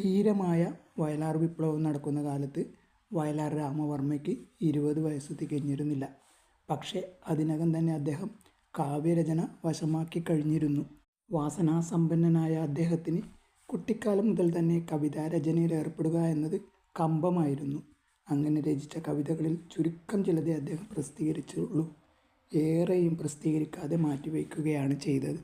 ധീരമായ വയലാർ വിപ്ലവം നടക്കുന്ന കാലത്ത് വയലാർ രാമവർമ്മയ്ക്ക് 20 വയസ്സ് തികഞ്ഞിരുന്നില്ല. പക്ഷേ അതിനകം തന്നെ അദ്ദേഹം കാവ്യരചന വശമാക്കി കഴിഞ്ഞിരുന്നു. വാസനാസമ്പന്നനായ അദ്ദേഹത്തിന് കുട്ടിക്കാലം മുതൽ തന്നെ കവിതാരചനയിൽ ഏർപ്പെടുക എന്നത് കമ്പമായിരുന്നു. അങ്ങനെ രചിച്ച കവിതകളിൽ ചുരുക്കം ചിലതേ അദ്ദേഹം പ്രസിദ്ധീകരിച്ചുള്ളൂ. ഏറെയും പ്രസിദ്ധീകരിക്കാതെ മാറ്റിവെക്കുകയാണ് ചെയ്തത്.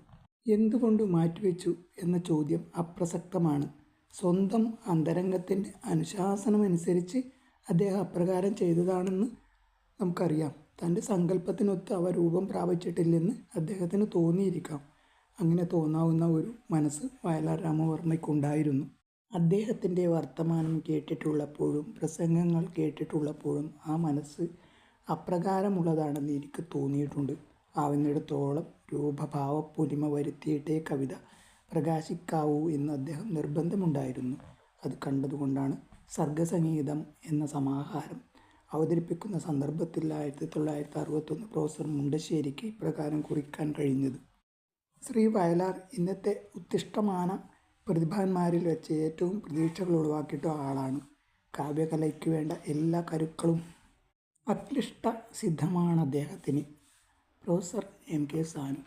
എന്തുകൊണ്ട് മാറ്റിവെച്ചു എന്ന ചോദ്യം അപ്രസക്തമാണ്. സ്വന്തം അന്തരംഗത്തിൻ്റെ അനുശാസനമനുസരിച്ച് അദ്ദേഹം അപ്രകാരം ചെയ്തതാണെന്ന് നമുക്കറിയാം. തൻ്റെ സങ്കല്പത്തിനൊത്ത് അവ രൂപം പ്രാപിച്ചിട്ടില്ലെന്ന് അദ്ദേഹത്തിന് തോന്നിയിരിക്കാം. അങ്ങനെ തോന്നാവുന്ന ഒരു മനസ്സ് വയലാർ രാമവർമ്മയ്ക്കുണ്ടായിരുന്നു. അദ്ദേഹത്തിൻ്റെ വർത്തമാനം കേട്ടിട്ടുള്ളപ്പോഴും പ്രസംഗങ്ങൾ കേട്ടിട്ടുള്ളപ്പോഴും ആ മനസ്സ് അപ്രകാരമുള്ളതാണെന്ന് എനിക്ക് തോന്നിയിട്ടുണ്ട്. ആവുന്നിടത്തോളം രൂപഭാവപ്പൊലിമ വരുത്തിയിട്ടേ കവിത പ്രകാശിക്കാവൂ എന്ന് അദ്ദേഹം നിർബന്ധമുണ്ടായിരുന്നു. അത് കണ്ടതുകൊണ്ടാണ് സർഗസംഗീതം എന്ന സമാഹാരം അവതരിപ്പിക്കുന്ന സന്ദർഭത്തിൽ 1961 പ്രൊഫസർ മുണ്ടശ്ശേരിക്ക് ഇപ്രകാരം കുറിക്കാൻ കഴിഞ്ഞത്. ശ്രീ വയലാർ ഇന്നത്തെ ഉത്തിഷ്ഠമാന പ്രതിഭാന്മാരിൽ വെച്ച് ഏറ്റവും പ്രതീക്ഷകൾ ഉളവാക്കിയിട്ട ആളാണ്. കാവ്യകലയ്ക്ക് വേണ്ട എല്ലാ കരുക്കളും അക്ലിഷ്ട സിദ്ധമാണ് അദ്ദേഹത്തിന്. Professor M K Sanu.